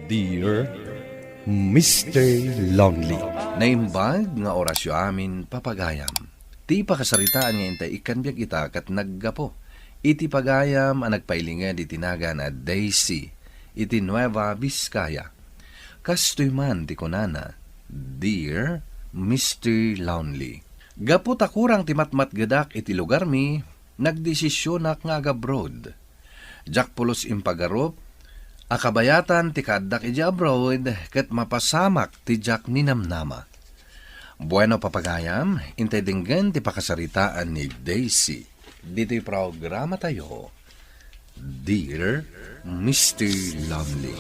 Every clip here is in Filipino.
Dear Mr. Lonely. Naimbag nga orasyo amin papagayam. Ti pakasaritaan nga intay ikanbiag ita kat naggapo. Iti pagayam ang nagpailingan di tinagan at Daisy. Iti Nueva Vizcaya. Kastoy man ti kunana, Dear Mr. Lonely. Gapo takurang ti matmatgadak iti lugar mi, nagdesisyonak nga agabroad. Jak pulos impagarop, akabayatan ti kadak iti abroad, ket mapasamak ti jak ninamnama. Bueno papagayam, intay dinggan ti pakasaritaan ni Daisy. Dito'y programa tayo, Dear Mr. Lonely.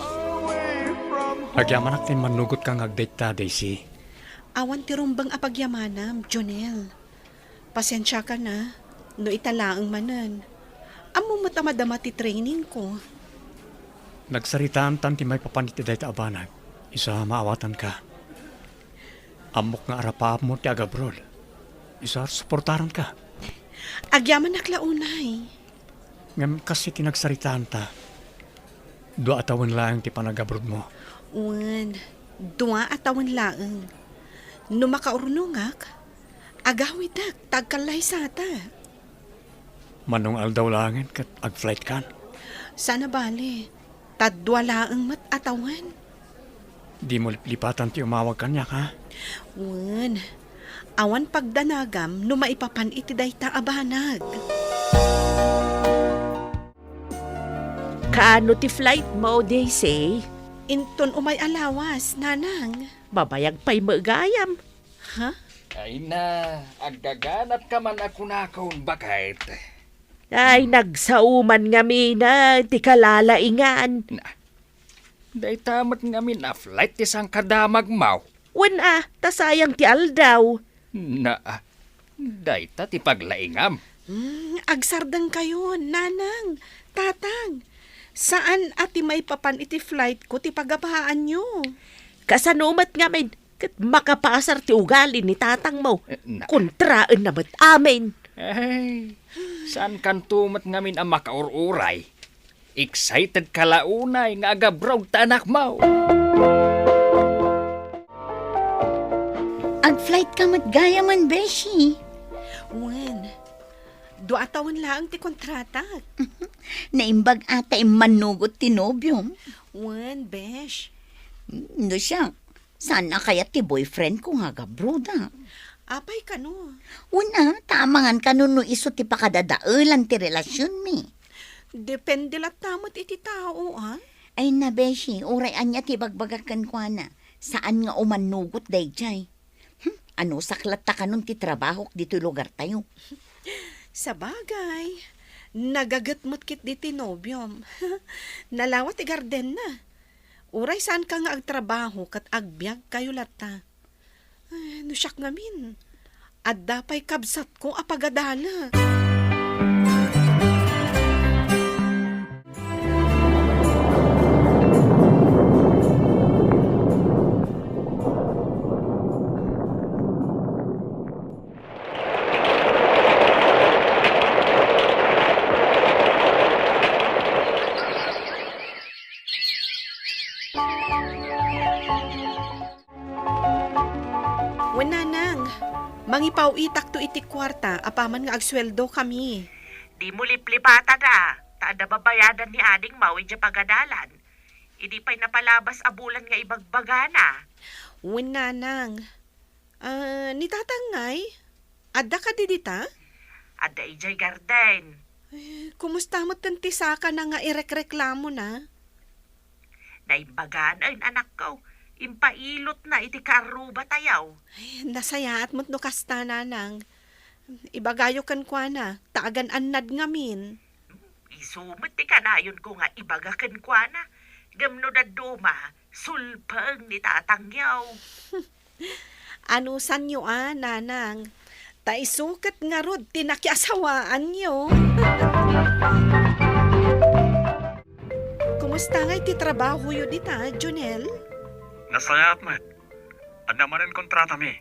Agyamanak tin manugot kang agdate Daisy. Awan ti rumbang apagyamanam, Jonel. Pasensya ka na, no italaang manan. Amo matamadama ti training ko. Nagsaritaan tan ti may papaniti dayta abanag. Isa maawatan ka. Amok nga arapap mo ti agabrol. Isa suportaran ka. Agyaman naklaunay. Ngam kasi tinagsaritaan ta. Dua atawan lang ti panagabrod mo. Uwan, dua atawan laeng. No makaurnungak, agawidak, tagkalay sata. Manong aldaw langin kat ag-flight kan. Sana bale, tadwa laeng mat atawan. Di mo lipatan ti umawag kanya ka. Uwan, awan pagdanagam no maipapan iti dayta abanag. Kaano ti flight mo, Daisy? Inton umay alawas, nanang. Babayag pa'y magayam. Ha? Ay na, aggaganap ka man ako na kaun bakit. Ay, nagsauman nga mina, ti kalalaingan. Day tamat nga min na flight isang kadamag mau. Wen tasayang ti aldaw. Na, day ta ti paglaingam. Agsardang kayo, nanang, tatang. Saan ati may papan iti flight ko ti pagabahaan nyo? Kasanumat nga min, kat makapasar ti ugali ni tatang mo. Na. Kontraan namat amin. Ay, saan kan tumat nga min ang makaururay? Excited ka launay nga agabrog ta anak mau. Ag-flight ka matgaya man, Beshi. Wen, dua taon lang ti kontrata. Naimbag ata manugot ti nobyom. Wen, besh. No siya, sana kaya ti boyfriend ko nga gabruda. Apay ka no. Una, tamangan ka no iso ti pakadadaalan ti relasyon mi. Depende lat tamot iti tao, ha? Ay na, Beshi, urayan niya ti bagbagakan ko na. Saan nga umanugot dayjay? Ano saklat ta ka nun ti trabaho dito lugar tayo? Sa bagay, nagagatmot kit di tinobyom. Nalawat ti garden na. Uray saan ka nga agtrabaho kat agbyag kayo lata. Ay, no siyak ngamin. At dapay kabsat ko apagadala. Wananang, mangipaw itak to iti kwarta, apaman nga agsweldo kami. Di mo liplipatan Taada babayadan ni ading mawi dya pagadalan. Idi pa'y napalabas abulan nga ibagbagana. Wananang, ni tatangay, adda ka didita? Ada ijay garden. Kumusta mo tantisaka na nga irekreklamo na? Naimbagan ay anak ko. Impailot na iti karuba tayaw. Nasayaat mo't no kasta nanang. Ibagayo kan kwa na, taagan annad ngamin. Isumit ti kanayon ko nga ibagakan kwa na. Gamno na duma, sulpang ni tatangyaw. Ano sanyo nanang? Taisukat nga rod, tinakiasawaan nyo. Kumusta nga iti trabaho yun dita, Jonel? Nasayat mat. Ad naman ang kontrata mi.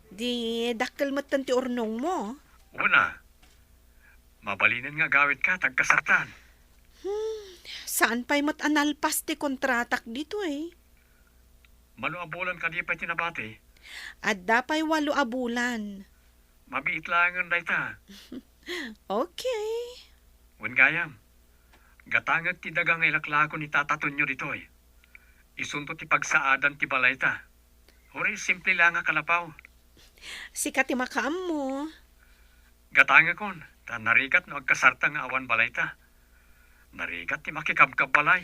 Di dakkel mo't tanti urnong mo. Una, mabalinan nga gawit ka tagkasartan. Saan pa'y mo't analpas ti kontratak dito eh. Manuabulan ka di pa tinabati. At dapay 8 abulan. Mabiit langan dayta. Okay. Wen gayam. Gatangag ti dagang ilaklako ni tataton nyo ditoy. Isunto ti pagsaadan ti balayta. Uri, simple lang nga kalapaw. Sikat ti makaam mo. Gatanga kon, ta narikat no agkasarta nga awan balayta. Narikat ti makikabkab balay.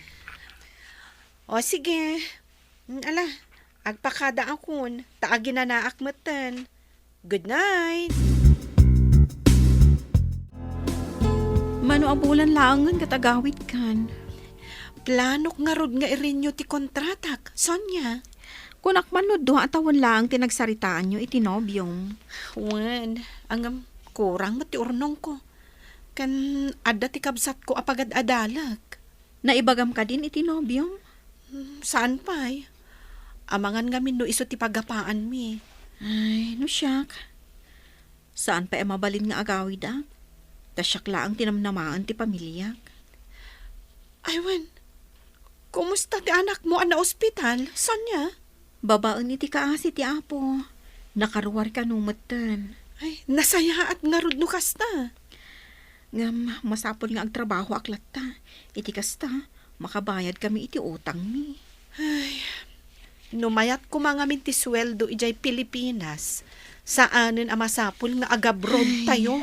O sige. Ala, agpakada akon. Taagin na naak matan. Good night. Manuabulan laangan katagawid kan. Planok nga rod nga irinyo ti kontratak. Sonya. Kunak man no duha atawan lang tinagsaritaan nyo itinobyong. Wan, ang kurang mo ti urnong ko. Kan ada ti kabsat ko apagad adalag. Naibagam ka din itinobyong? Saan pa'y? Amangan nga min no iso ti pagapaan mi. Ay, no siyak. Saan pa mabalin nga agawid ah? Tasyak laang tinamnamaan ti pamilya. Aywan, kumusta ti anak mo na ospital? Sonya? Babaan iti kaasi ti apo. Nakaruwar ka numatan. Ay, nasaya at nga rod no kasta. Ngam, masapol nga agtrabaho aklat ta. Iti kasta, makabayad kami iti utang mi. Ay, numayat ko mga minti sweldo ijay Pilipinas. Saanin ang masapol nga agabroad tayo.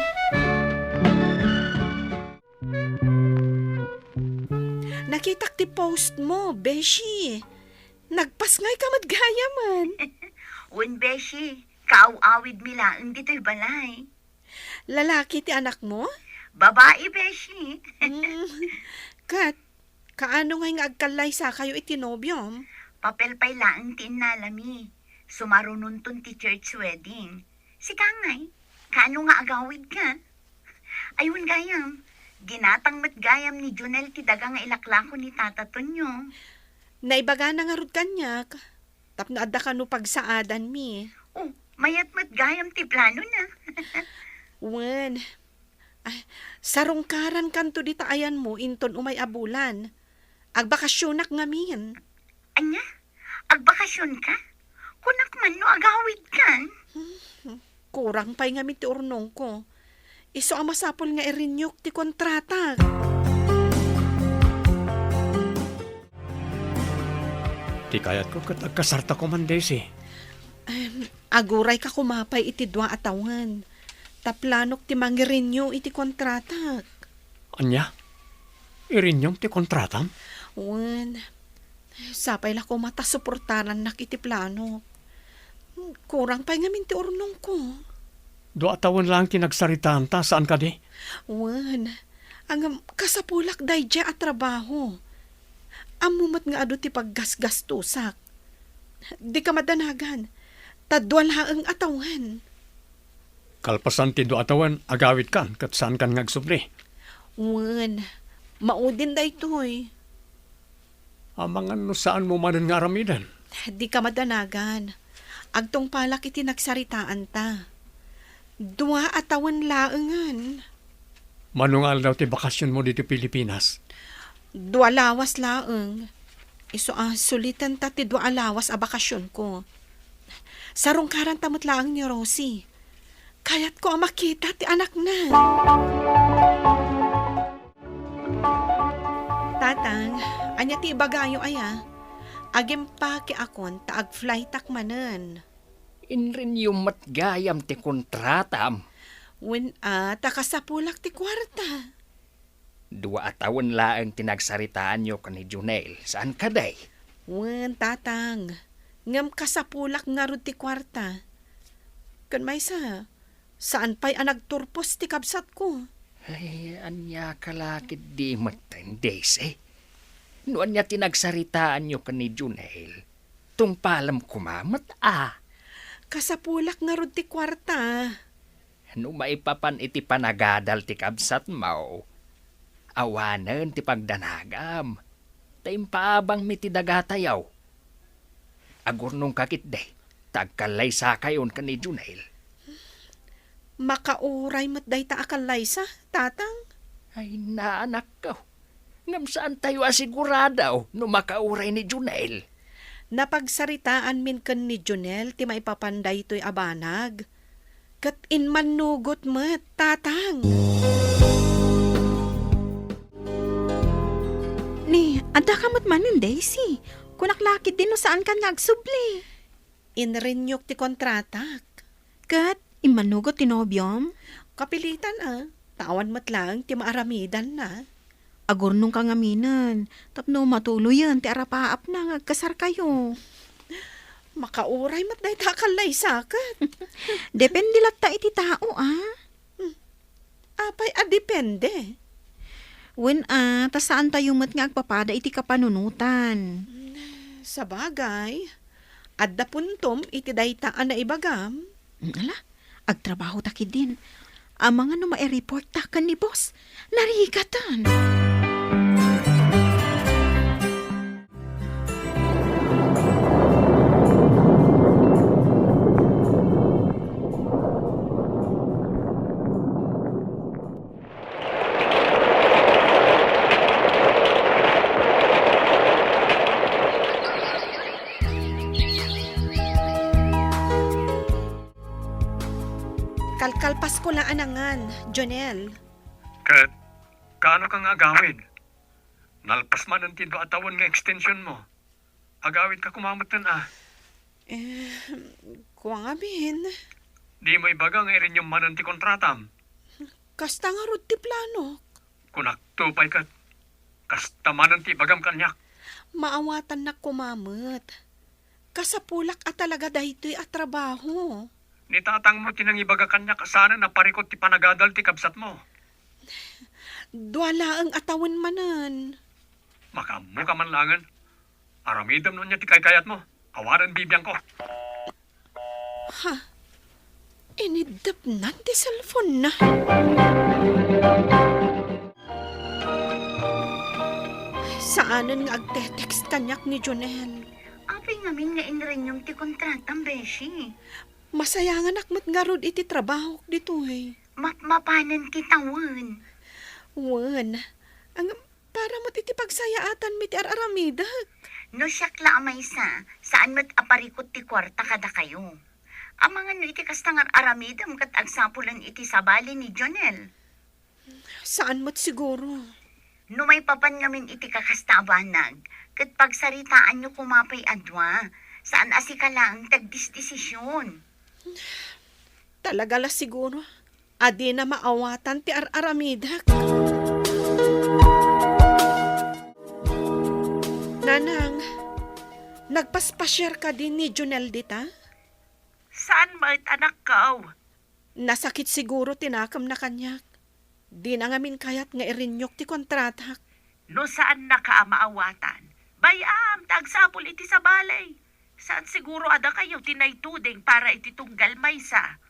Nakitak ti post mo, Beshi. Nagpas nga'y ka madgayaman. Wen beshi, kaawawid mi laang dito'y balay. Lalaki ti anak mo? Babae beshi. Kat, kaano nga agkalay sa kayo itinobyom? Papel pa'y laang tinalami. Sumarununtun ti church wedding. Si Kangay, kaano nga agawid ka? Ayun gayam, ginatang matgayam ni Junel ti daga nga ilaklako ni tataton nyo. Naibaga na nga rod kanyak. Tapno adda ka no pagsaadan mi. Oh, mayat matgayam ti plano na. Wen, ay, sarungkaran kanto di taayan mo inton umay abulan. Agbakasyonak ngamin. Anya, agbakasyon ka? Kunak man no agawid kan? Kurang pa'y ngamin ti urnong ko. Iso ang masapol nga irinyok ti kontrata. Di kayat ko kat agkasarta ko man, Daisy. Aguray ka kumapay iti dwa atawan. Taplanok ti mangirinyo iti kontrata. Anya? Irinyong ti kontratam? Wen, sapay la ko matasuportaran nak iti plano. Kurang pa'y ngamin ti urnong ko. Do atawan lang tinagsaritaan ta, saan ka di? Wen, ang kasapulak dayja at trabaho. Amumat nga ado ti paggasgastusak. Di ka madanagan. Tadwal haang atawan. Kalpasan ti do atawan, agawid kan, kat saan kan ngagsubli. Wen, maudin da ito'y. Amangan no saan mo manan nga aramidan. Di ka madanagan. Agtong palak iti nagsaritaan ta. 2 atawan laengan. Manungal daw ti bakasyon mo dito Pilipinas. 2 lawas laeng. Iso sulitan ta ti 2 lawas a bakasyon ko. Sarungkaran tamot laang ni Rosie. Kayat ko ang makita ti anak na. Tatang, anya ti ibagayo aya. Agim pa ki akon taag flight takmanen. Inrin yung matgayam ti kontratam. Wen takasapulak ti kwarta. 2 atawan laang tinagsaritaan nyo ka ni Junel. Saan ka day? Wen tatang, ngam kasapulak nga rod ti kwarta. Kan may saan pa'y anagturpos ti kabsat ko? Ay, anya kalakit di matendes eh. Noon niya tinagsaritaan nyo ka ni Junel. Tungpalam kumamat Kasapulak nga rod ti kwarta. Ano maipapan iti panagadal ti kabsat mo? Awanan ti pagdanagam. Taimpaabang mi ti dagatayaw. Agurnong kakit de, tagkalay sa kayon ka ni Junel. Makauray mat day ta akalay sa, tatang? Ay, naanak ko. Ngam saan tayo asiguradaw no makauray ni Junel? Napagsaritaan min ken ni Junel ti maipapanday to'y abanag. Kat inman nugot met, tatang. Ni, anda ka mo't manin, Daisy. Kunaklakit din no saan ka nagsubli. Inrenyok ti kontratak. Kat, imanugot ti nobyom. Kapilitan tawan mo't lang ti maaramidan na. Agur nung kangaminan. Tapno matuloy yan, ti arapaap na ngagkasar kayo. Makauray mo't dahi takalay sakat. Depende latta iti tao, Apay depende. Wen tas saan tayo mat nga agpapada iti kapanunutan. Sa bagay, adda puntom iti daytaan na ibagam. Ala, agtrabaho takid din. Ang mga no ma-report takan ni boss, narikatan. Kalkalpas ko na anangan, Jonel. Kat, kaano kang agawid? Nalpas man ang tindo atawan nga extension mo. Agawid ka kumamatan Kuwang abin. Di mo ibaga nga irin yung manan ti kontratam. Kasta nga rod ti plano. Kunak tupay kat. Kasta manan ti bagam kanyak. Maawatan na kumamot. Kasapulak talaga dahito'y trabaho. Nitatang mo tinang ibaga kanyak kasana na parikot ti panagadal ti kabsat mo. Duwala ang atawan manan. Makamu ka man langan. Aramidam nun niya ti kaykayat mo. Awaran bibiyang ko. Inidap na ti cellphone na. Saanan nga agte-text kanyak ni Jonel. Apay ngamin nga inrenyong ti kontratang, Beshi. Masayangan akmat nga rod iti trabaho dito Mapanan kita, Wen. Wan, ang para mo't iti pagsayaatan mi ti araramidak. No siyakla amay saan mat aparikot ti kwarta kada kayo. Ang mga no iti kastangar aramidam kat agsapulan iti sabali ni Jonel. Saan mo't siguro? No may papan ngamin iti kakastabanag, kat pagsaritaan nyo kumapay adwa, saan asika lang tagdisdesisyon. Talaga la siguro. Adi na maawatan ti araramidak. Nanang, nagpaspasyar ka din ni Jonel dita? Saan mait anak ka? Nasakit siguro tinakam na kanyak. Di na ngamin kayat nga irinyok ti kontratak. No saan na ka maawatan? Bayam, tagsapol iti sa balay. Saan siguro ada kayo tinaytuding para iti tunggal maysa?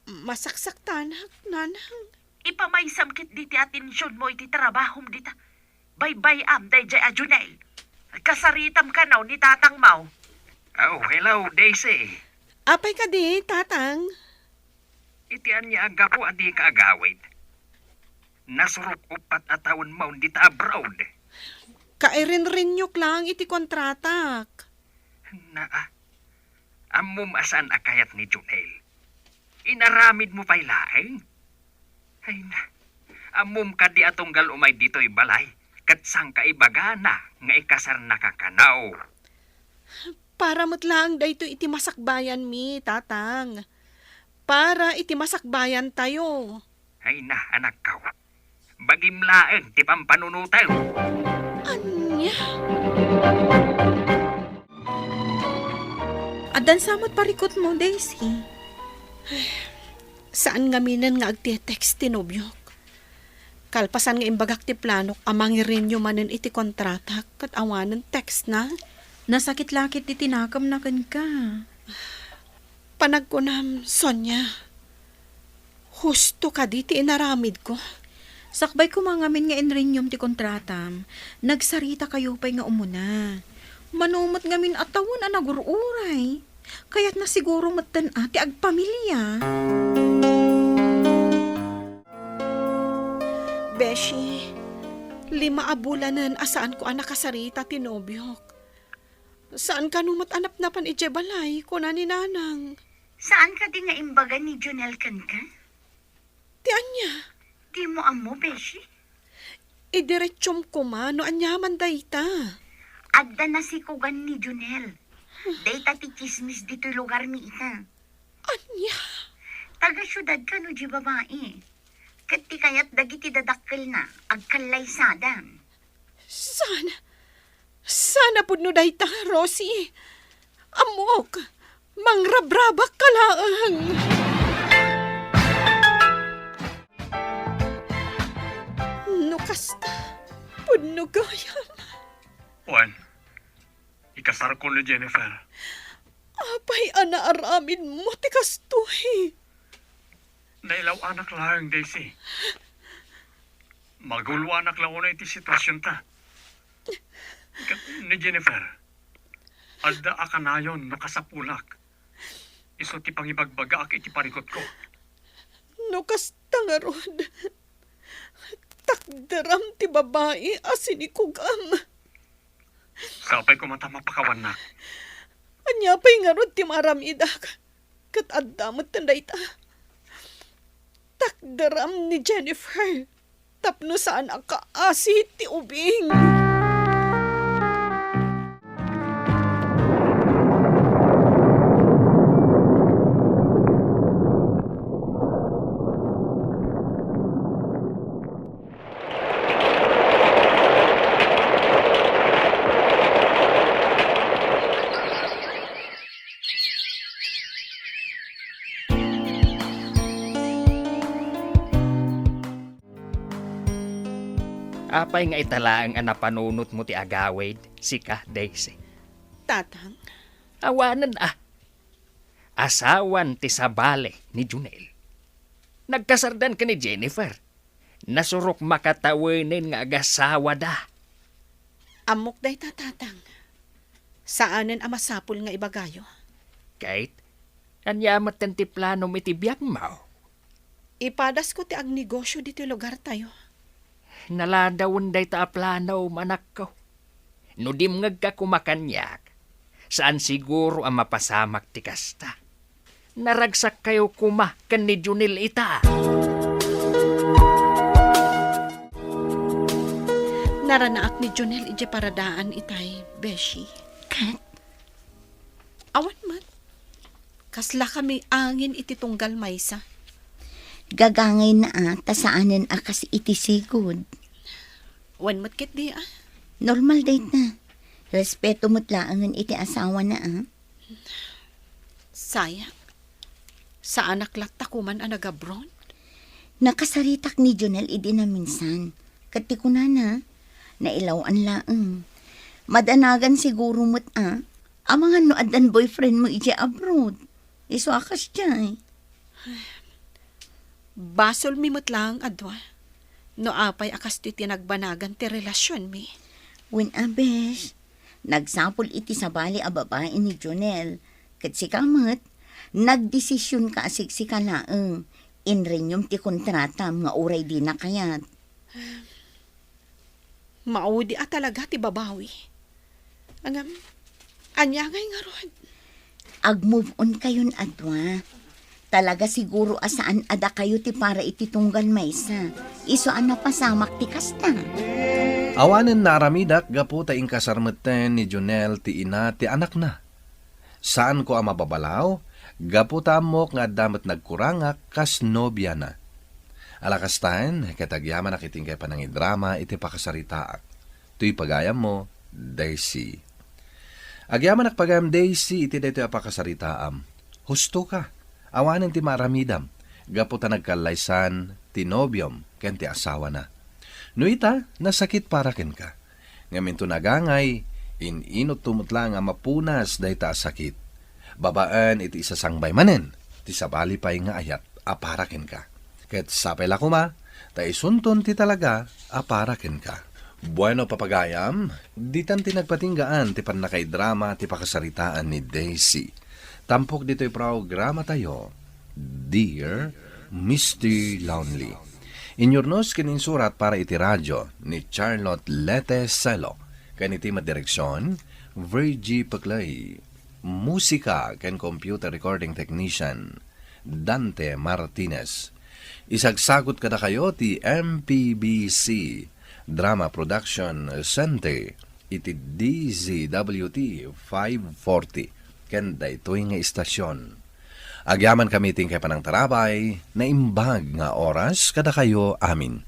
Masaksak tanak, nanang. Ipamaysam kit diti atensyon mo iti trabahom dita. Bayam, dayjay Junel. Kasaritam ka naw ni tatang mau. Oh, hello, Daisy. Apay ka di, tatang. Itian niya aga po adi ka agawid. Nasurok upat atawan mo di ta abroad. Kairin-rinyok lang iti kontratak. Amom asan akayat ni Junel. Inaramid mo pa'y laeng. Ay na, amom ka di atunggal umay dito'y balay. Kat sang kaibaga na nga ikasar nakakanaw. Para mo't lang dayto iti masakbayan mi, tatang. Para iti masakbayan tayo. Ay na, anak kaw. Bagim laeng ti pampanunutan. Anya? Adan samot parikot mo, Daisy. Saan nga minan nga agte-text ti nobyok? Kalpasan nga imbagak ti planok amangirin nyo manen iti kontratak kat awanan text na. Nasakit lakit di tinakam na kan ka. Panagkunam, Sonya. Husto ka di ti inaramid ko. Sakbay ko mangamin nga enrinyom ti kontratam. Nagsarita kayo pa'y nga umuna. Manumot ngamin atawon a nagururay. Kaya't na siguro matan ati agpamilya. Beshi, 5 abulanan asaan ko anak kasarita tinobyok. Saan ka numot anap-napan ijebalay ko na ni nanang? Saan ka di nga imbaga ni Junel kan ka? Ti anya, Di mo amo, Beshi? idiretsyom ko man no anyaman dayta. Adda na si kugan ni Junel. Dayta ti chismis dito lugar mi ita. Anya, Taga-syudad ka no di babae. Kat ti kayat dagiti dadakkel na, agkalay sadan. sana pud no dayta, Rosie. Amok, mangrabrabak ka laang. No kasta, pud no gayam. Juan, ikasar ko ni Jennifer. Apay ana aramin mo ti kastuhi. Nailaw anak lang, Daisy. Magulo anak lang na iti sitwasyon ta. Ni Jennifer, alda akanayon no kasapulak. Iso ti pangibagbaga ak iti parikot ko. No kasta nga rod. Takdaram ti babae asin ikugam. Sapay ko mata mapakawan na. Anya pa'y nga rod ti maramidak. Kat addamot tanday ta. Takdaram ni Jennifer. Tapno saan ang kaasi ti ubing. Apay nga italaang anapanunot mo ti agawid, si ka, Daisy. Tatang, Awanan Asawan ti sabale ni Junel. Nagkasardan ka ni Jennifer. Nasurok makatawinin nga agasawa da. amok day tatang. Saanen amasapul nga ibagayo? Kahit, anyamat ten ti plano mi ti biyak mo. Ipadas ko ti ag negosyo dito lugar tayo. Naladawon day ta plano manak ko. No dimngag ka kumakanyak, saan siguro ang mapasamak ti kasta. Naragsak kayo kuma kan ni Junil ita. Naranaak ni Jonel ije paradaan itay, Beshi. Kat, Awan man. Kasla kami angin iti tunggal maysa. Gagangay na tasaanan akas iti sigod. Wan mo't kit di Normal date na. Respeto mo't laangan iti asawa na Sayang. Sa anak lakta kuman ang nagabron. Nakasaritak ni Jonel idi na minsan. Kati ko na nailawan laang. Madanagan siguro mo't ang mga noadan boyfriend mo iti abroad. Iso akas dyan. Basol mi mo't lang adwa. No apay akas ti tinagbanagan ti relasyon mi. When abes, nagsapol iti sabali a babae ni Jonel. Kat si kamat, nagdesisyon ka asik si kalaang. Inrenyom ti kontratam nga uray di na kayat. Maudi talaga ti babawi. Angam, anyagay nga ron. Ag-move on kayon adwa. Talaga siguro asaan ada kayo ti para iti tunggal maysa. Iso na pasamak ti kasta. Awanen na aramidak gapu taing kasarmeten ni Junel ti ina ti anak na. Saan ko ang mababalaw? Gapu tamok nga damat nagkurangak kas nobya na. Alakastan, katagyaman nakiting kay panangi drama iti pakasaritaak. Tuy pagayam mo, Daisy. Agyaman nakpagayam Daisy iti dito pakasaritaam. Husto ka. Awanen ti maramidam. Gapu ta nagkalaysan ti nobyom ken ti asawa na. No ita, nasakit para ken ka. Ngamin to nagangay, inot tumutlang nga mapunas dahi ta sakit. Babaan iti isasangbay manen, ti sabali pa'y nga ayat, aparaken ka. Ket sapay la kuma, ta isunton ti talaga, aparaken ka. Bueno papagayam, ditan ti nagpatinggaan ti panakay drama ti pakasaritaan ni Daisy. Tampok dito'y programa tayo, Dear Mr. Lonely. Inyurnos kining surat para iti radyo ni Charlotte Lete Selo. Kaniti madireksyon, Virgie Paclay. Musika ken computer recording technician, Dante Martinez. Isagsagot kada kayo ti MPBC Drama Production Center iti DZWT 540 ken daytoy nga istasyon. Agyaman kami ting kay panang tarabay na imbag nga oras kada kayo amin.